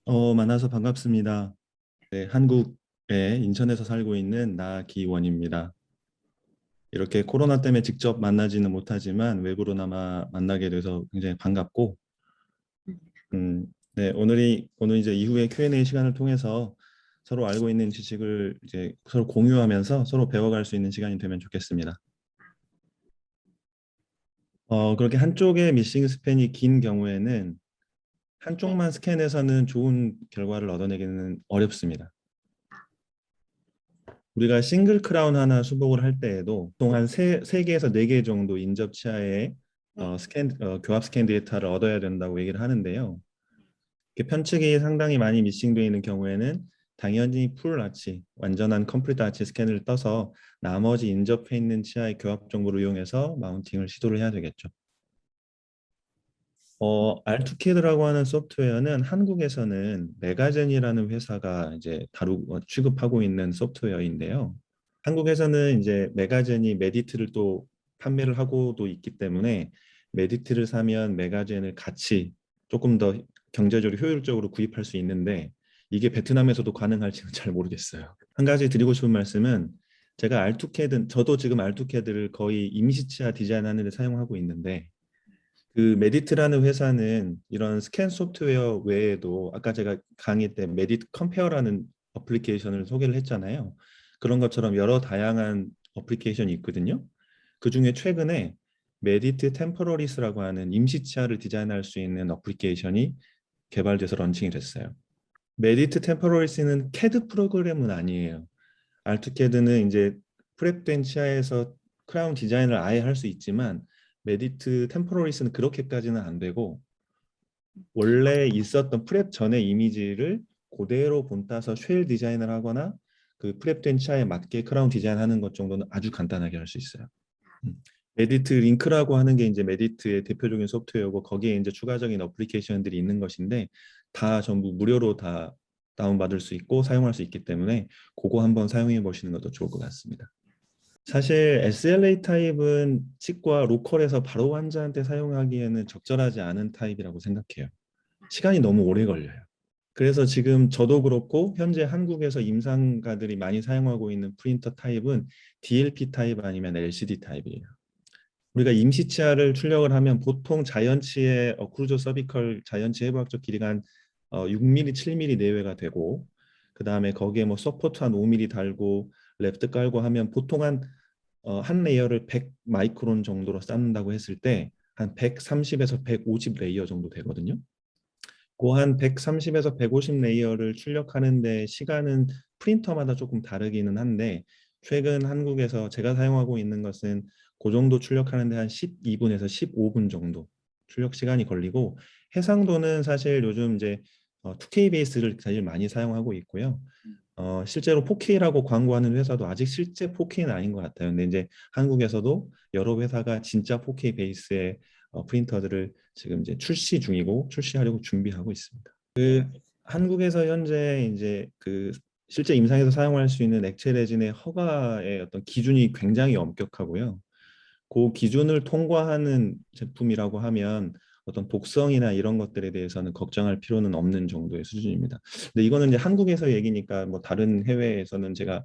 만나서 반갑습니다. 네, 한국의 인천에서 살고 있는 나기원입니다. 이렇게 코로나 때문에 직접 만나지는 못하지만 외부로나마 만나게 돼서 굉장히 반갑고, 네, 오늘 이제 이후에 Q&A 시간을 통해서 서로 알고 있는 지식을 이제 서로 공유하면서 서로 배워갈 수 있는 시간이 되면 좋겠습니다. 그렇게 한쪽의 미싱 스팬이 긴 경우에는 한쪽만 스캔해서는 좋은 결과를 얻어내기는 어렵습니다. 우리가 싱글 크라운 하나 수복을 할 때에도 보통 한 세개에서 네 개 정도 인접 치아의 교합 스캔 데이터를 얻어야 된다고 얘기를 하는데요. 이렇게 편측이 상당히 많이 미싱되어 있는 경우에는 당연히 풀 아치, 완전한 컴플리트 아치 스캔을 떠서 나머지 인접해 있는 치아의 교합 정보를 이용해서 마운팅을 시도를 해야 되겠죠. 알투캐드라고 하는 소프트웨어는 한국에서는 메가젠이라는 회사가 이제 취급하고 있는 소프트웨어인데요. 한국에서는 이제 메가젠이 메디트를 또 판매를 하고도 있기 때문에 메디트를 사면 메가젠을 같이 조금 더 경제적으로 효율적으로 구입할 수 있는데 이게 베트남에서도 가능할지는 잘 모르겠어요. 한 가지 드리고 싶은 말씀은 제가 저도 지금 알투캐드를 거의 임시치아 디자인하는 데 사용하고 있는데 그 메디트라는 회사는 이런 스캔 소프트웨어 외에도 아까 제가 강의 때 메디트 컴페어라는 어플리케이션을 소개를 했잖아요. 그런 것처럼 여러 다양한 어플리케이션이 있거든요. 그중에 최근에 메디트 템포러리스라고 하는 임시치아를 디자인할 수 있는 어플리케이션이 개발돼서 런칭이 됐어요. 메디트 템포러리스는 CAD 프로그램은 아니에요. 알투캐드는 이제 프랩된 치아에서 크라운 디자인을 아예 할 수 있지만 메디트 템포러리스는 그렇게까지는 안 되고 원래 있었던 프랩 전의 이미지를 그대로 본따서 쉘 디자인을 하거나 그 프랩된 치아에 맞게 크라운 디자인하는 것 정도는 아주 간단하게 할 수 있어요. 메디트 링크라고 하는 게 이제 메디트의 대표적인 소프트웨어고 거기에 이제 추가적인 어플리케이션들이 있는 것인데 다 전부 무료로 다 다운받을 수 있고 사용할 수 있기 때문에 그거 한번 사용해 보시는 것도 좋을 것 같습니다. 사실 SLA 타입은 치과 로컬에서 바로 환자한테 사용하기에는 적절하지 않은 타입이라고 생각해요. 시간이 너무 오래 걸려요. 그래서 지금 저도 그렇고 현재 한국에서 임상가들이 많이 사용하고 있는 프린터 타입은 DLP 타입 아니면 LCD 타입이에요. 우리가 임시치아를 출력을 하면 보통 자연치의 어크루저 서비컬 자연치 해부학적 길이가 한 6mm, 7mm 내외가 되고 그 다음에 거기에 뭐 서포트 한 5mm 달고 랩트 깔고 하면 보통 한 레이어를 100 마이크론 정도로 쌓는다고 했을 때 한 130에서 150 레이어 정도 되거든요. 그 한 130에서 150 레이어를 출력하는데 시간은 프린터마다 조금 다르기는 한데 최근 한국에서 제가 사용하고 있는 것은 그 정도 출력하는데 한 12분에서 15분 정도 출력 시간이 걸리고 해상도는 사실 요즘 이제 2K 베이스를 제일 많이 사용하고 있고요. 실제로 4K라고 광고하는 회사도 아직 실제 4K는 아닌 것 같아요. 근데 이제 한국에서도 여러 회사가 진짜 4K 베이스의 프린터들을 지금 이제 출시 중이고 출시하려고 준비하고 있습니다. 한국에서 현재 이제 그 실제 임상에서 사용할 수 있는 액체 레진의 허가의 어떤 기준이 굉장히 엄격하고요. 그 기준을 통과하는 제품이라고 하면 어떤 독성이나 이런 것들에 대해서는 걱정할 필요는 없는 정도의 수준입니다. 근데 이거는 이제 한국에서 얘기니까 뭐 다른 해외에서는 제가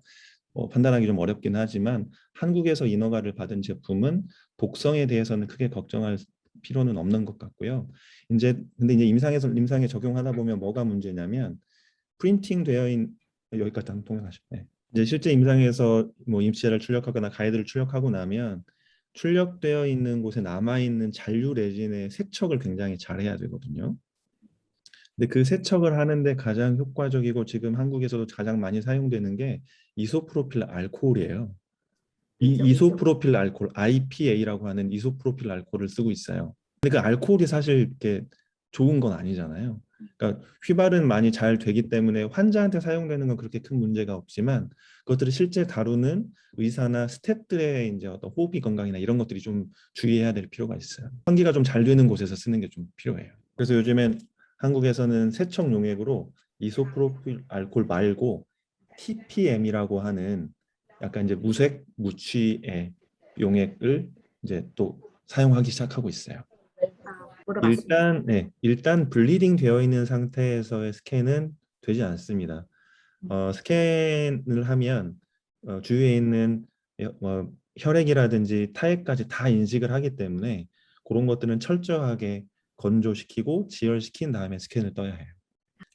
판단하기 좀 어렵긴 하지만 한국에서 인허가를 받은 제품은 독성에 대해서는 크게 걱정할 필요는 없는 것 같고요. 근데 이제 임상에 적용하다 보면 뭐가 문제냐면 프린팅 되어 있는 여기까지 한번 통역하시죠. 네. 이제 실제 임상에서 뭐 임시를 출력하거나 가이드를 출력하고 나면 출력되어 있는 곳에 남아 있는 잔류 레진의 세척을 굉장히 잘해야 되거든요. 근데 그 세척을 하는데 가장 효과적이고 지금 한국에서도 가장 많이 사용되는 게 이소프로필 알코올이에요. 이 이소프로필 알코올, IPA라고 하는 이소프로필 알코올을 쓰고 있어요. 근데 그 알코올이 사실 이렇게 좋은 건 아니잖아요. 그러니까 휘발은 많이 잘 되기 때문에 환자한테 사용되는 건 그렇게 큰 문제가 없지만 그것들을 실제 다루는 의사나 스태프들의 이제 어떤 호흡기 건강이나 이런 것들이 좀 주의해야 될 필요가 있어요. 환기가 좀 잘 되는 곳에서 쓰는 게 좀 필요해요. 그래서 요즘엔 한국에서는 세척 용액으로 이소프로필 알코올 말고 TPM이라고 하는 약간 이제 무색 무취의 용액을 이제 또 사용하기 시작하고 있어요. 물어봤습니다. 일단, 네, 일단 블리딩 되어 있는 상태에서의 스캔은 되지 않습니다. 스캔을 하면 주위에 있는 혈액이라든지 타액까지 다 인식을 하기 때문에 그런 것들은 철저하게 건조시키고 지혈시킨 다음에 스캔을 떠야 해요.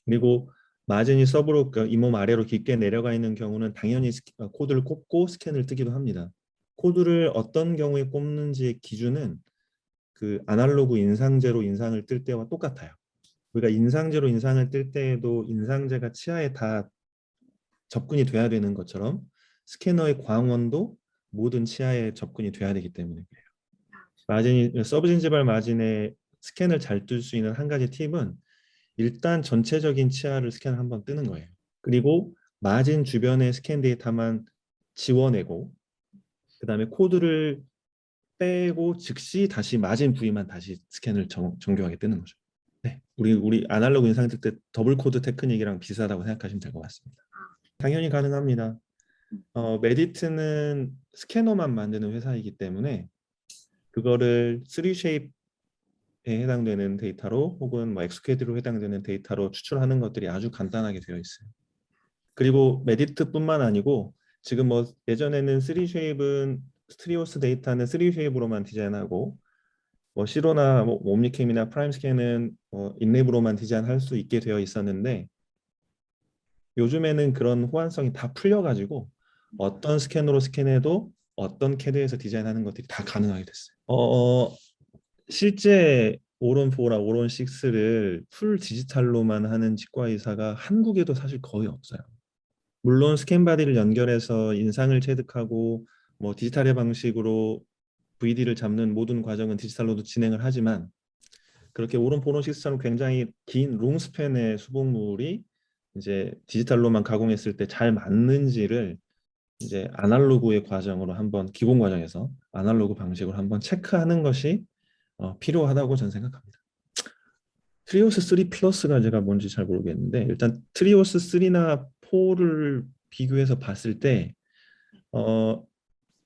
그리고 마진이 서브로 잇몸 아래로 깊게 내려가 있는 경우는 당연히 코드를 꼽고 스캔을 뜨기도 합니다. 코드를 어떤 경우에 꼽는지의 기준은 그 아날로그 인상제로 인상을 뜰 때와 똑같아요. 우리가 인상제로 인상을 뜰 때에도 인상제가 치아에 다 접근이 돼야 되는 것처럼 스캐너의 광원도 모든 치아에 접근이 돼야 되기 때문에 그래요. 마진이 서브진지발 마진의 스캔을 잘 뜰 수 있는 한 가지 팁은 일단 전체적인 치아를 스캔을 한번 뜨는 거예요. 그리고 마진 주변의 스캔 데이터만 지워내고 그다음에 코드를 빼고 즉시 다시 마진 부위만 다시 스캔을 정교하게 뜨는 거죠. 네, 우리 아날로그 인상 뜰 때 더블 코드 테크닉이랑 비슷하다고 생각하시면 될 것 같습니다. 당연히 가능합니다. 메디트는 스캐너만 만드는 회사이기 때문에 그거를 3쉐입에 해당되는 데이터로 혹은 뭐 엑스캐드로 해당되는 데이터로 추출하는 것들이 아주 간단하게 되어 있어요. 그리고 메디트뿐만 아니고 지금 뭐 예전에는 3쉐입은 스트리오스 데이터는 3쉐입으로만 디자인하고 뭐 시로나 뭐 옴니캠이나 프라임스캔은 인랩으로만 디자인할 수 있게 되어 있었는데 요즘에는 그런 호환성이 다 풀려가지고 어떤 스캔으로 스캔해도 어떤 캐드에서 디자인하는 것들이 다 가능하게 됐어요. 실제 오론 4랑 오론 6를 풀 디지털로만 하는 치과 의사가 한국에도 사실 거의 없어요. 물론 스캔 바디를 연결해서 인상을 체득하고 뭐 디지털의 방식으로 VD를 잡는 모든 과정은 디지털로도 진행을 하지만 그렇게 오른 포노식스처럼 굉장히 긴 롱스팬의 수복물이 이제 디지털로만 가공했을 때 잘 맞는지를 이제 아날로그의 과정으로 한번 기본 과정에서 아날로그 방식으로 한번 체크하는 것이 필요하다고 저는 생각합니다. 트리오스 3 플러스가 제가 뭔지 잘 모르겠는데 일단 트리오스 3나 4를 비교해서 봤을 때 어,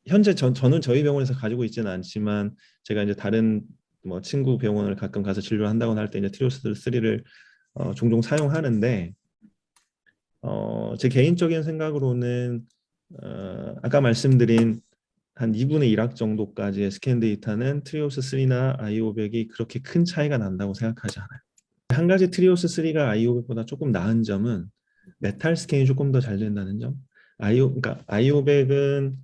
현재 저는 저희 병원에서 가지고 있지는 않지만 제가 이제 다른 뭐 친구 병원을 가끔 가서 진료한다거나 할 때 이제 트리오스 3를 종종 사용하는데 제 개인적인 생각으로는 아까 말씀드린 한 2분의 1학 정도까지의 스캔 데이터는 트리오스 3나 아이오백이 그렇게 큰 차이가 난다고 생각하지 않아요. 한 가지 트리오스 3가 아이오백보다 조금 나은 점은 메탈 스캔이 조금 더 잘 된다는 점. 그러니까 아이오백은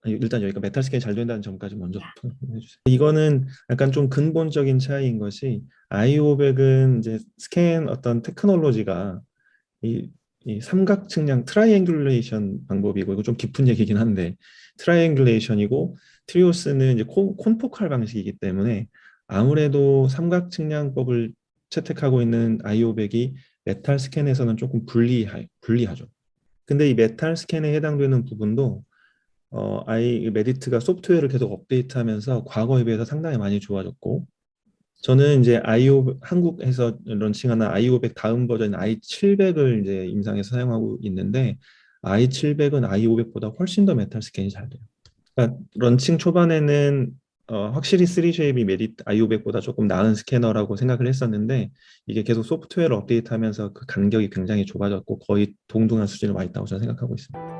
일단 여기가 메탈 스캔이 잘 된다는 점까지 먼저 해주세요. 이거는 약간 좀 근본적인 차이인 것이 아이오백은 이제 스캔 어떤 테크놀로지가 이, 이 삼각 측량 트라이앵귤레이션 방법이고 이거 좀 깊은 얘기긴 한데 트라이앵귤레이션이고 트리오스는 이제 콘포칼 방식이기 때문에 아무래도 삼각 측량법을 채택하고 있는 아이오백이 메탈 스캔에서는 조금 불리하죠. 근데 이 메탈 스캔에 해당되는 부분도 메디트가 소프트웨어를 계속 업데이트하면서 과거에 비해서 상당히 많이 좋아졌고 저는 이제 한국에서 런칭하는 i500 다음 버전인 i700을 이제 임상에서 사용하고 있는데 i700은 i500보다 훨씬 더 메탈 스캔이 잘 돼요. 그러니까 런칭 초반에는 확실히 3쉐입이 i500보다 조금 나은 스캐너라고 생각을 했었는데 이게 계속 소프트웨어를 업데이트하면서 그 간격이 굉장히 좁아졌고 거의 동등한 수준에 와 있다고 저는 생각하고 있습니다.